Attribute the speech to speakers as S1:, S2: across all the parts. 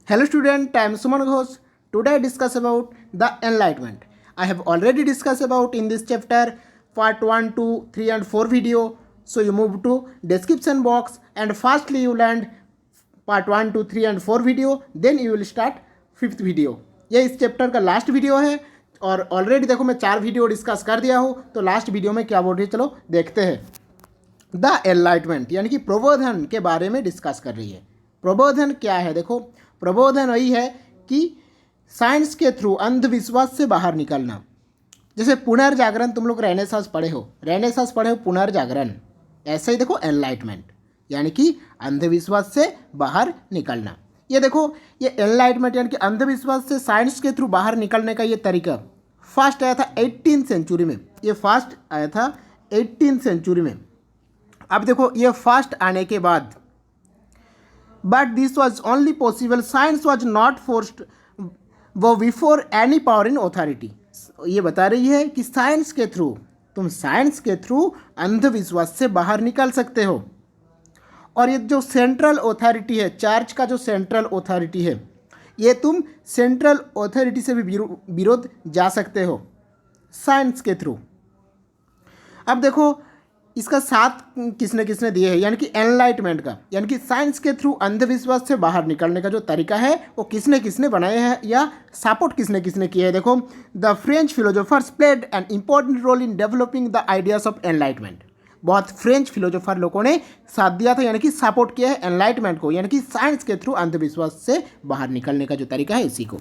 S1: Hello student, I am Suman Ghosh. Today I discuss about the enlightenment. I have already discussed about in this chapter part 1, 2, 3 and 4 video. So you move to description box and firstly you learn part 1, 2, 3 and 4 video. Then you will start 5th video. ये इस chapter का last video है और already देखो मैं 4 video discuss कर दिया हूँ. तो लास्ट वीडियो में क्या बोल रही है चलो देखते हैं. द एनलाइटमेंट यानी कि प्रबोधन के बारे में डिस्कस कर रही है. प्रबोधन क्या है? देखो प्रबोधन वही है कि साइंस के थ्रू अंधविश्वास से बाहर निकलना. जैसे पुनर्जागरण तुम लोग रेनेसांस पढ़े हो पुनर्जागरण. ऐसे ही देखो एनलाइटमेंट यानी कि अंधविश्वास से बाहर निकलना. ये देखो ये एनलाइटमेंट यानी कि अंधविश्वास से साइंस के थ्रू बाहर निकलने का ये तरीका फर्स्ट आया था 18th सेंचुरी में. ये फर्स्ट आया था 18th सेंचुरी में. अब देखो ये फर्स्ट आने के बाद but this was only possible science was not forced वो before any power in authority. ये बता रही है कि साइंस के थ्रू अंधविश्वास से बाहर निकल सकते हो. और ये जो सेंट्रल ऑथोरिटी है, चर्च का जो सेंट्रल ऑथोरिटी है, ये तुम सेंट्रल ऑथोरिटी से भी विरोध जा सकते हो साइंस के थ्रू. अब देखो इसका साथ किसने किसने दिए हैं यानी कि एनलाइटमेंट का यानी कि साइंस के थ्रू अंधविश्वास से बाहर निकलने का जो तरीका है वो किसने किसने बनाए हैं या सपोर्ट किसने किसने किए हैं. देखो the French philosophers played an important role in developing the ideas of enlightenment. बहुत फ्रेंच फिलोसोफर लोगों ने साथ दिया था यानी कि सपोर्ट किया है एनलाइटमेंट को यानी कि साइंस के थ्रू अंधविश्वास से बाहर निकलने का जो तरीका है इसी को.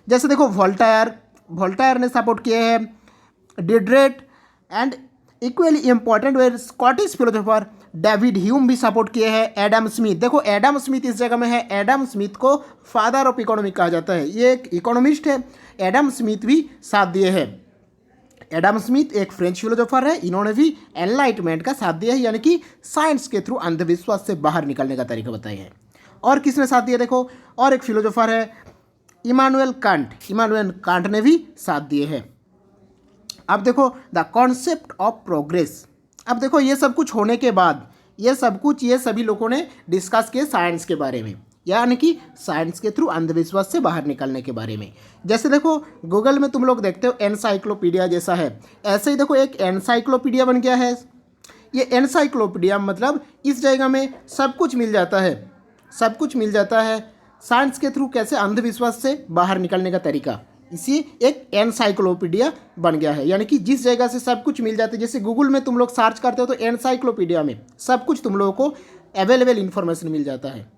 S1: जैसे देखो वोल्टायर ने सपोर्ट किए हैं. Diderot and equally important were Scottish philosopher David Hume भी सपोर्ट किए हैं. एडम स्मिथ, देखो एडम स्मिथ इस जगह में है. एडम स्मिथ को फादर ऑफ इकोनॉमी कहा जाता है. ये एक इकोनॉमिस्ट है. एडम स्मिथ भी साथ दिए हैं. एडम स्मिथ एक फ्रेंच फिलोसोफर है. इन्होंने भी एनलाइटमेंट का साथ दिया है यानी कि साइंस के थ्रू अंधविश्वास से बाहर निकलने का तरीका बताए हैं. और किसने साथ दिया? देखो और एक फिलोसोफर है इमानुएल कांट ने भी साथ दिए हैं. अब देखो द कॉन्सेप्ट ऑफ प्रोग्रेस. अब देखो ये सब कुछ होने के बाद ये सभी लोगों ने डिस्कस किए साइंस के बारे में यानी कि साइंस के थ्रू अंधविश्वास से बाहर निकलने के बारे में. जैसे देखो गूगल में तुम लोग देखते हो एनसाइक्लोपीडिया जैसा है, ऐसे ही देखो एक एनसाइक्लोपीडिया बन गया है. ये एनसाइक्लोपीडिया मतलब इस जगह में सब कुछ मिल जाता है. साइंस के थ्रू कैसे अंधविश्वास से बाहर निकलने का तरीका, इसी एक एनसाइक्लोपीडिया बन गया है यानी कि जिस जगह से सब कुछ मिल जाता है. जैसे गूगल में तुम लोग सर्च करते हो तो एनसाइक्लोपीडिया में सब कुछ तुम लोगों को अवेलेबल इन्फॉर्मेशन मिल जाता है.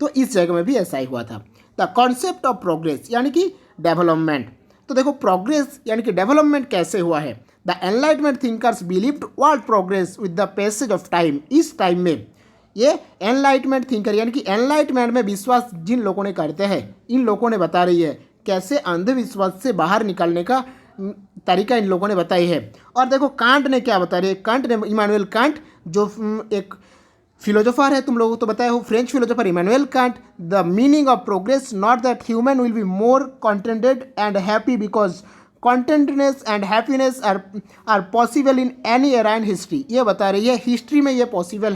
S1: तो इस जगह में भी ऐसा ही हुआ था. द कॉन्सेप्ट ऑफ प्रोग्रेस यानी कि डेवलपमेंट. तो देखो प्रोग्रेस यानी कि डेवलपमेंट कैसे हुआ है. The enlightenment thinkers believed world progress with the passage of time. इस टाइम में ये एनलाइटमेंट थिंकर यानी कि एनलाइटमेंट में विश्वास जिन लोगों ने करते हैं इन लोगों ने बता रही है कैसे अंधविश्वास से बाहर निकलने का तरीका इन लोगों ने बताई है. और देखो कांट ने क्या बता रही है. इमानुएल कांट जो एक फिलोसोफर है, तुम लोगों को तो बताया हो French philosopher Immanuel Kant. The meaning of progress not that human will be more contented and happy because contentness and happiness are possible in any era in history. ये बता रही है हिस्ट्री में ये पॉसिबल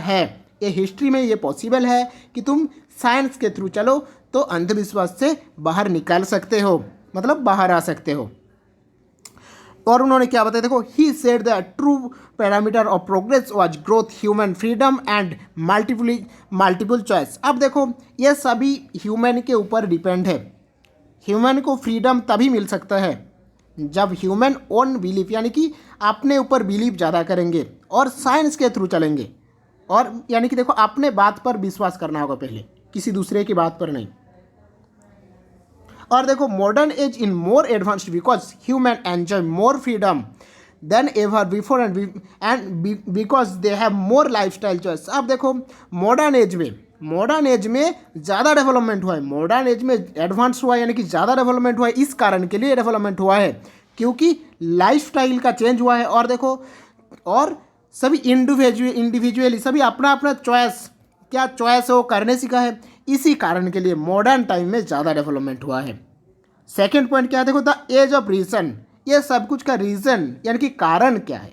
S1: है कि तुम साइंस के थ्रू चलो तो अंधविश्वास से बाहर निकल सकते हो, मतलब बाहर आ सकते हो. और उन्होंने क्या बताया देखो he said the true parameter of progress was growth, human freedom and multiple choice. अब देखो ये सभी ह्यूमन के ऊपर डिपेंड है. ह्यूमन को फ्रीडम तभी मिल सकता है जब ह्यूमन ओन बिलीफ यानी कि अपने ऊपर बिलीव ज़्यादा करेंगे और साइंस के थ्रू चलेंगे. और यानी कि देखो अपने बात पर विश्वास करना होगा पहले, किसी दूसरे की बात पर नहीं. और देखो modern age in more advanced because human enjoy more freedom than ever before and because they have more lifestyle choice. अब देखो मॉडर्न एज में ज़्यादा डेवलपमेंट हुआ है, मॉडर्न एज में एडवांस हुआ है यानी कि ज़्यादा डेवलपमेंट हुआ है. इस कारण के लिए डेवलपमेंट हुआ है क्योंकि लाइफस्टाइल का चेंज हुआ है. और देखो और सभी इंडिविजुअली सभी अपना अपना चॉइस है वो करने सीखा है. इसी कारण के लिए मॉडर्न टाइम में ज़्यादा डेवलपमेंट हुआ है. सेकेंड पॉइंट क्या है देखो द एज ऑफ रीजन. ये सब कुछ का रीज़न यानी कि कारण क्या है.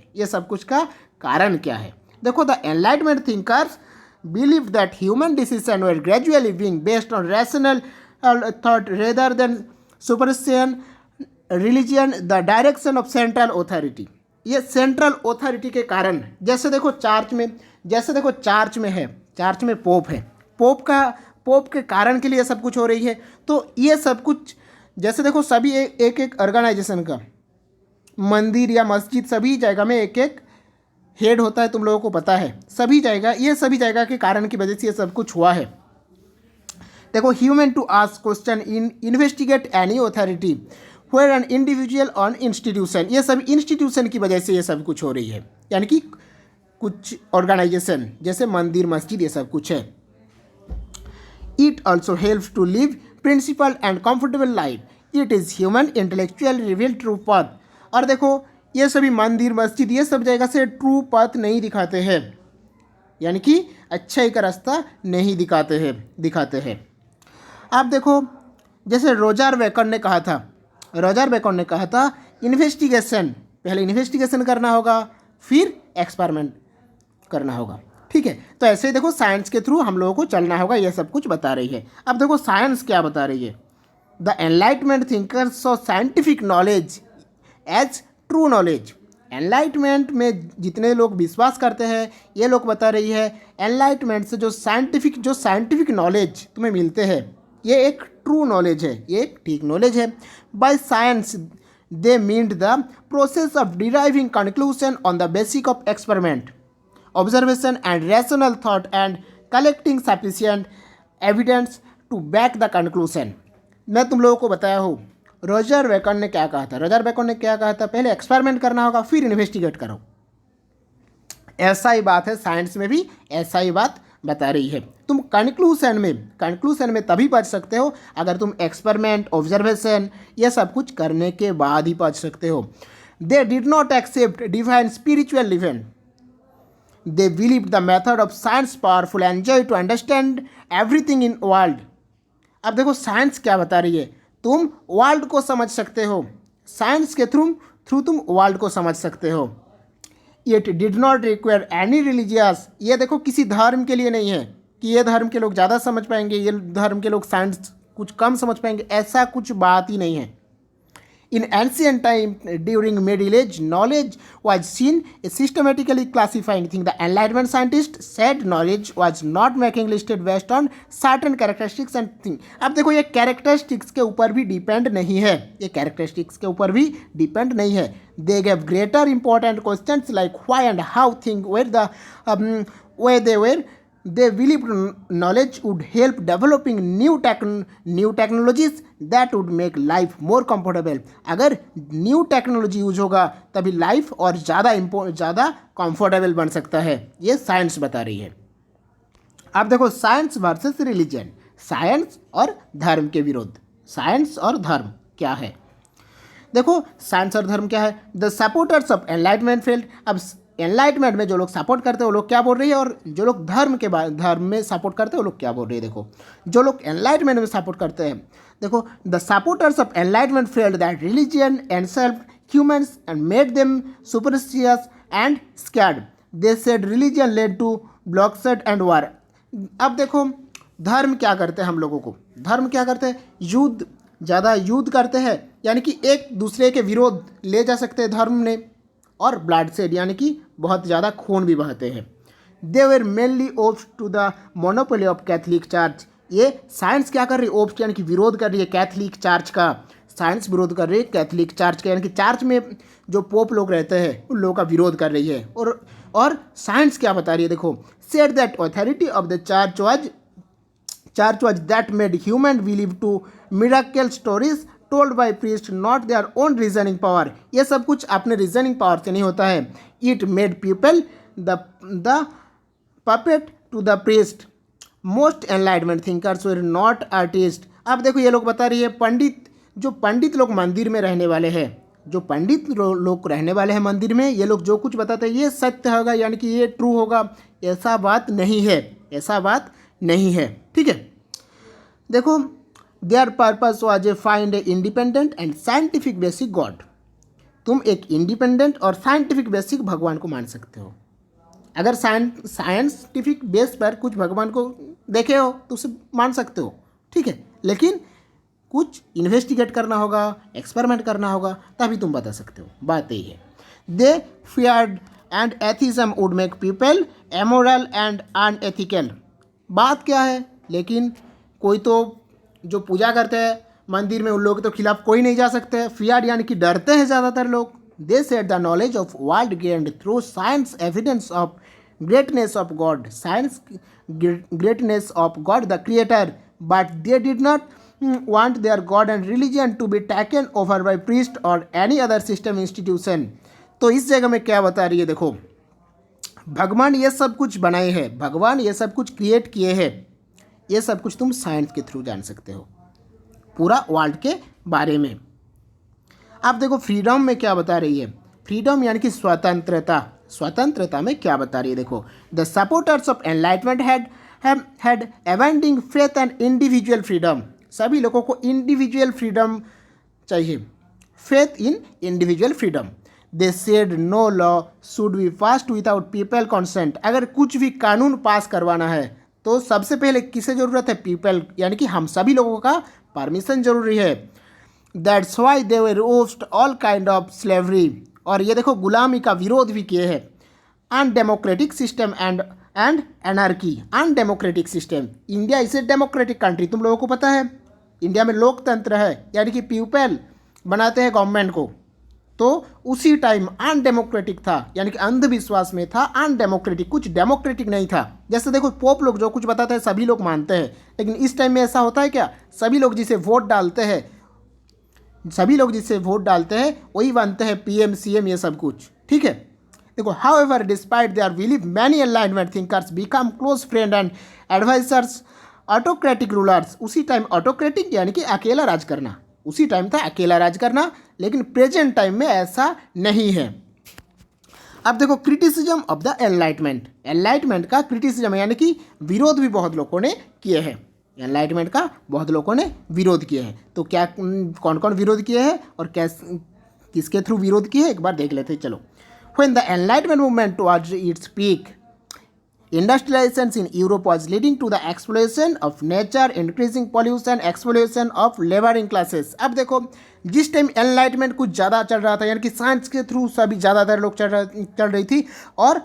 S1: देखो the enlightenment thinkers believed that human decisions were gradually being based on rational thought rather than superstition, religion, the direction of central authority. ये सेंट्रल ऑथोरिटी के कारण, जैसे देखो चर्च में है, चर्च में पोप है, पोप के कारण के लिए सब कुछ हो रही है। तो ये सब कुछ जैसे देखो सभी एक एक ऑर्गेनाइजेशन का, मंदिर या मस्जिद सभी जगह में एक एक हेड होता है, तुम लोगों को पता है। सभी जगह के कारण की वजह से ये सब कुछ हुआ है। देखो, human to ask question in investigate any authority where an individual on institution, ये सब इंस्टीट्यूशन की वजह से ये सब कुछ हो रही है, यानी कि कुछ ऑर्गेनाइजेशन जैसे मंदिर मस्जिद ये सब कुछ है। It also helps to live principle and comfortable life, it is human intellectual reveal true path. और देखो, ये सभी मंदिर मस्जिद ये सब जगह से ट्रू पाथ नहीं दिखाते हैं, यानी कि अच्छाई का रास्ता नहीं दिखाते हैं। आप देखो, जैसे रोजर बेकन ने कहा था इन्वेस्टिगेशन, पहले इन्वेस्टिगेशन करना होगा, फिर एक्सपेरिमेंट करना होगा, ठीक है। तो ऐसे ही देखो साइंस के थ्रू हम लोगों को चलना होगा, ये सब कुछ बता रही है। अब देखो साइंस क्या बता रही है, the enlightenment thinkers saw scientific knowledge as true knowledge. Enlightenment में जितने लोग विश्वास करते हैं, ये लोग बता रही है एनलाइटमेंट से जो साइंटिफिक नॉलेज तुम्हें मिलते हैं, ये एक ट्रू नॉलेज है, ये एक ठीक नॉलेज है। By science they meant the process of deriving conclusion on the basic of experiment, observation and rational thought and collecting sufficient evidence to back the conclusion. मैं तुम लोगों को बताया हूँ रोजर बेकन ने क्या कहा था, पहले एक्सपेरिमेंट करना होगा, फिर इन्वेस्टिगेट करो। ऐसा ही बात है, साइंस में भी ऐसा ही बात बता रही है। तुम कंक्लूजन में तभी पहुंच सकते हो अगर तुम एक्सपेरिमेंट, ऑब्जर्वेशन ये सब कुछ करने के बाद ही पहुंच सकते हो। They did not accept divine spiritual event, they believe the method of science powerful enjoy to understand everything in world. अब देखो साइंस क्या बता रही है, तुम वर्ल्ड को समझ सकते हो, साइंस के थ्रू तुम वर्ल्ड को समझ सकते हो। It did not require any religious, ये देखो किसी धर्म के लिए नहीं है कि ये धर्म के लोग ज़्यादा समझ पाएंगे, ये धर्म के लोग साइंस कुछ कम समझ पाएंगे, ऐसा कुछ बात ही नहीं है। In ancient time during middle age knowledge was seen as systematically classifying things. The Enlightenment scientist said knowledge was not making listed based on certain characteristics and things. अब देखो ये characteristics के ऊपर भी डिपेंड नहीं है, They gave greater important questions like why and how things were the way they were. They believed knowledge would help developing new technologies that would make life more comfortable. अगर new technology use होगा तभी life और ज़्यादा comfortable बन सकता है, ये science बता रही है। अब देखो साइंस वर्सेस रिलीजन, साइंस और धर्म के विरोध। साइंस और धर्म क्या है, देखो साइंस और धर्म क्या है। The supporters of enlightenment field, अब एनलाइटमेंट में जो लोग सपोर्ट करते हैं वो लोग क्या बोल रही है, और जो लोग धर्म में सपोर्ट करते हैं वो लोग क्या बोल रही है। देखो जो लोग एनलाइटमेंट में सपोर्ट करते हैं, देखो the supporters of enlightenment felt that religion enslaved humans and made them superstitious and scared. They said religion led to bloodshed and war. अब देखो धर्म क्या करते हैं, हम लोगों को धर्म क्या करते हैं, ज़्यादा युद्ध करते हैं, यानी कि एक दूसरे के विरोध ले जा सकते हैं धर्म ने, और ब्लड सेड यानी कि बहुत ज़्यादा खून भी बहते हैं। They were mainly opposed to the monopoly of Catholic church. ये साइंस क्या कर रही है, ओप्स यानी कि विरोध कर रही है कैथलिक चर्च का, साइंस विरोध कर रही है कैथलिक चर्च का, यानी कि चर्च में जो पोप लोग रहते हैं उन लोगों का विरोध कर रही है। और साइंस क्या बता रही है, देखो said that authority of the church was that made human believe to miracle stories told by priest, not their own reasoning power. ये सब कुछ अपने reasoning power से नहीं होता है। It made people the puppet to the priest. Most enlightenment thinkers were not artists. अब देखो ये लोग बता रही है पंडित लोग मंदिर में रहने वाले हैं, लोग रहने वाले हैं मंदिर में, ये लोग जो कुछ बताते हैं ये सत्य होगा, यानी कि ये ट्रू होगा, ऐसा बात नहीं है, ठीक है। देखो there purpose was a find a independent and scientific basic God. तुम एक इंडिपेंडेंट और साइंटिफिक बेसिक भगवान को मान सकते हो। अगर साइंटिफिक बेस पर कुछ भगवान को देखे हो तो उसे मान सकते हो, ठीक है। लेकिन कुछ इन्वेस्टिगेट करना होगा, एक्सपेरिमेंट करना होगा, तभी तुम बता सकते हो। बात यही है। They feared and atheism would make people amoral and unethical. बात क्या है, लेकिन कोई तो जो पूजा करते हैं मंदिर में, उन लोगों के तो खिलाफ कोई नहीं जा सकते। फियर्ड यानी कि डरते हैं ज़्यादातर लोग। They said the knowledge of world gained through science evidence of greatness of God, science greatness of God the creator, but they did not want their God and religion to be taken over by priest or any other system institution। तो इस जगह में क्या बता रही है, देखो भगवान ये सब कुछ बनाए हैं, भगवान ये सब कुछ क्रिएट किए हैं, ये सब कुछ तुम साइंस के थ्रू जान सकते हो पूरा वर्ल्ड के बारे में। आप देखो फ्रीडम में क्या बता रही है, फ्रीडम यानी कि स्वतंत्रता। स्वतंत्रता में क्या बता रही है, देखो the supporters of enlightenment had abiding faith and individual freedom. सभी लोगों को इंडिविजुअल फ्रीडम चाहिए, faith in individual freedom. They said no law should be passed without people consent. अगर कुछ भी कानून पास करवाना है तो सबसे पहले किसे ज़रूरत है, पीपल यानी कि हम सभी लोगों का परमिशन जरूरी है। That's why they were roast all kind of slavery. और ये देखो गुलामी का विरोध भी किए हैं। Undemocratic system and anarchy. Undemocratic system, India is a democratic country, तुम लोगों को पता है इंडिया में लोकतंत्र है, यानी कि पीपल बनाते हैं गवर्नमेंट को। तो उसी टाइम अनडेमोक्रेटिक था, यानी कि अंधविश्वास में था, अनडेमोक्रेटिक, कुछ डेमोक्रेटिक नहीं था। जैसे देखो पोप लोग जो कुछ बताते हैं सभी लोग मानते हैं, लेकिन इस टाइम में ऐसा होता है क्या, सभी लोग जिसे वोट डालते हैं, सभी लोग जिससे वोट डालते हैं वही बनते हैं पीएम सीएम ये सब कुछ, ठीक है। देखो however despite their belief many enlightenment thinkers become close friend and advisers autocratic rulers. उसी टाइम ऑटोक्रेटिक यानी कि अकेला राज करना, उसी टाइम था अकेला राज करना, लेकिन प्रेजेंट टाइम में ऐसा नहीं है। अब देखो criticism of the enlightenment. Enlightenment का क्रिटिसिज्म यानी कि विरोध भी बहुत लोगों ने किए हैं, एनलाइटमेंट का बहुत लोगों ने विरोध किए हैं। तो क्या कौन कौन विरोध किए हैं और कैसे किसके थ्रू विरोध किए हैं एक बार देख लेते हैं, चलो। When the enlightenment movement towards its peak, industrialization in Europe was leading to the exploitation of nature, increasing pollution, exploitation of laboring classes। अब देखो जिस टाइम एनलाइटमेंट कुछ ज़्यादा चल रहा था, यानी कि साइंस के थ्रू सभी ज़्यादातर लोग चल रही थी, और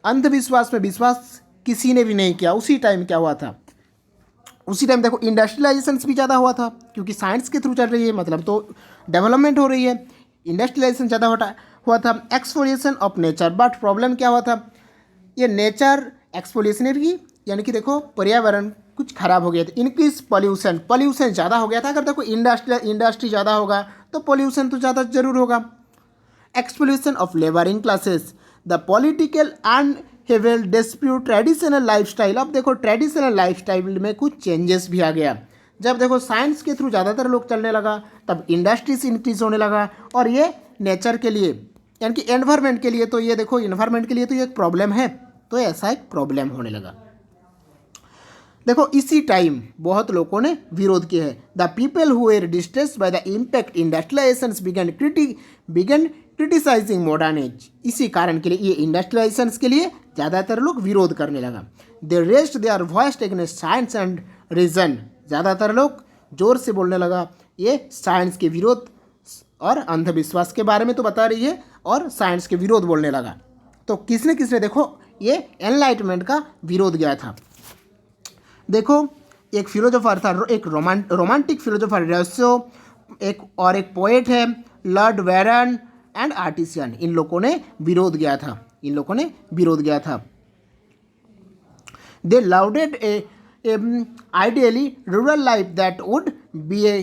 S1: अंधविश्वास में विश्वास किसी ने भी नहीं किया। उसी टाइम क्या हुआ था, उसी टाइम देखो इंडस्ट्रियलाइजेशन भी ज़्यादा हुआ था, क्योंकि साइंस के थ्रू चल रही है, मतलब तो डेवलपमेंट हो रही है, इंडस्ट्रियलाइजेशन ज़्यादा हुआ था। Exploration of nature, but problem क्या हुआ था, ये नेचर एक्सप्लोरेशनरी यानी कि देखो पर्यावरण कुछ खराब हो गया था। इंक्रीज पॉल्यूशन, पॉल्यूशन ज़्यादा हो गया था। अगर देखो इंडस्ट्री ज़्यादा होगा तो पॉल्यूशन तो ज़्यादा जरूर होगा। Exploration of labouring classes, the political and Havells dispute traditional lifestyle. अब देखो ट्रेडिशनल लाइफस्टाइल में कुछ चेंजेस भी आ गया। जब देखो साइंस के थ्रू ज़्यादातर लोग चलने लगा, तब इंडस्ट्रीज इंक्रीज होने लगा, और ये नेचर के लिए यानी कि एनवायरनमेंट के लिए, तो ये देखो एनवायरनमेंट के लिए तो ये एक प्रॉब्लम है, तो ऐसा एक प्रॉब्लम होने लगा। देखो इसी टाइम बहुत लोगों ने विरोध किया है। The people who were distressed by the impact industrialisations began criticising modern age. इसी कारण के लिए ये इंडस्ट्रियलाइजेशंस के लिए ज़्यादातर लोग विरोध करने लगा। They raised their voice against science and reason. ज़्यादातर लोग जोर से बोलने लगा, ये साइंस के विरोध और अंधविश्वास के बारे में तो बता रही है, और साइंस के विरोध बोलने लगा। तो किसने किसने देखो ये एनलाइटमेंट का विरोध किया था। देखो एक फिलोसोफर था, एक रोमांटिक फिलोसोफर रस्सो, एक और एक पोएट है लॉर्ड बैरन एंड आर्टिसियन। इन लोगों ने विरोध किया था, इन लोगों ने विरोध किया था। दे लाउडेड ए ideally rural life that would be a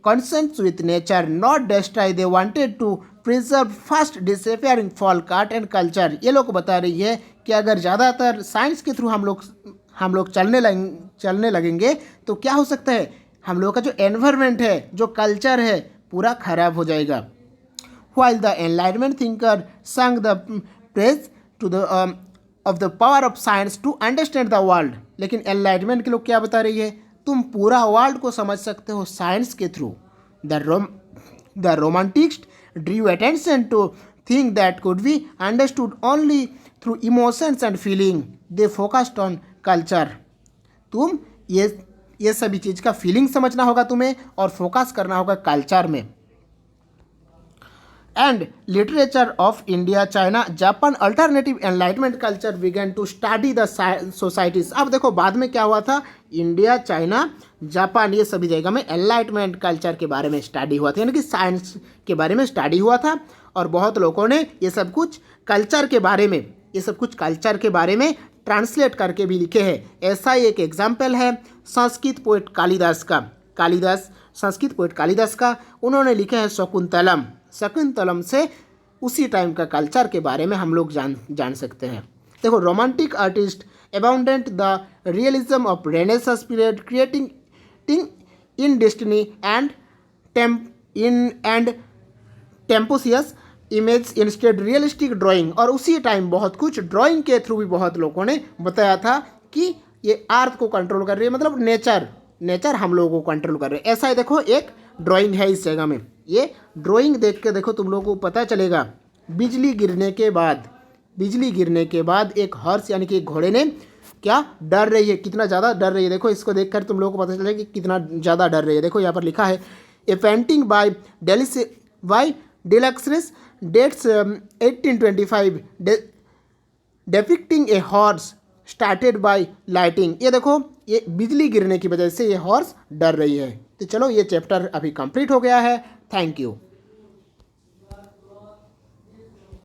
S1: consent with nature, not destroy. They wanted to preserve fast disappearing folk art and culture। ये लोग बता रही है कि अगर ज़्यादातर साइंस के थ्रू हम लोग चलने लगेंगे तो क्या हो सकता है, हम लोग का जो एनवायरनमेंट है, जो कल्चर है, पूरा खराब हो जाएगा। While the enlightenment thinker sang the praise to the of the power of science to understand the world। लेकिन एनलाइटमेंट के लोग क्या बता रही है, तुम पूरा वर्ल्ड को समझ सकते हो साइंस के थ्रू। The romantics drew attention to thing that could be understood only through emotions and feeling. They focused on culture. तुम ये सभी चीज़ का फीलिंग समझना होगा तुम्हें और फोकस करना होगा कल्चर में। And literature of India, China, Japan, alternative enlightenment culture began to study the societies. अब देखो बाद में क्या हुआ था, इंडिया, चाइना, जापान ये सभी जगह में एनलाइटमेंट कल्चर के बारे में स्टडी हुआ था, यानी कि साइंस के बारे में स्टडी हुआ था। और बहुत लोगों ने ये सब कुछ कल्चर के बारे में ट्रांसलेट करके भी लिखे हैं। ऐसा ही एक एग्जाम्पल है संस्कृत पोएट कालिदास का। संस्कृत पोएट कालिदास का उन्होंने लिखे हैं शकुंतलम से उसी टाइम का कल्चर के बारे में हम लोग जान सकते हैं। देखो romantic artist abandoned the realism of renaissance period creating in destiny and tempestuous image instead realistic drawing. और उसी टाइम बहुत कुछ ड्राइंग के थ्रू भी बहुत लोगों ने बताया था कि ये अर्थ को कंट्रोल कर रही है, मतलब नेचर हम लोगों को कंट्रोल कर रहे हैं। ऐसा ही देखो एक ड्राइंग है इस जगह में, ये ड्राइंग देख के देखो तुम लोगों को पता चलेगा। बिजली गिरने के बाद एक हॉर्स यानी कि एक घोड़े ने क्या डर रही है, कितना ज़्यादा डर रही है। देखो इसको देखकर तुम लोगों को पता चलेगा कि कितना ज़्यादा डर रही है। देखो यहाँ पर लिखा है a painting by Delacroix dates 1825 depicting a horse startled by lightning. ये देखो ये बिजली गिरने की वजह से ये हॉर्स डर रही है। तो चलो ये चैप्टर अभी कंप्लीट हो गया है। Thank you.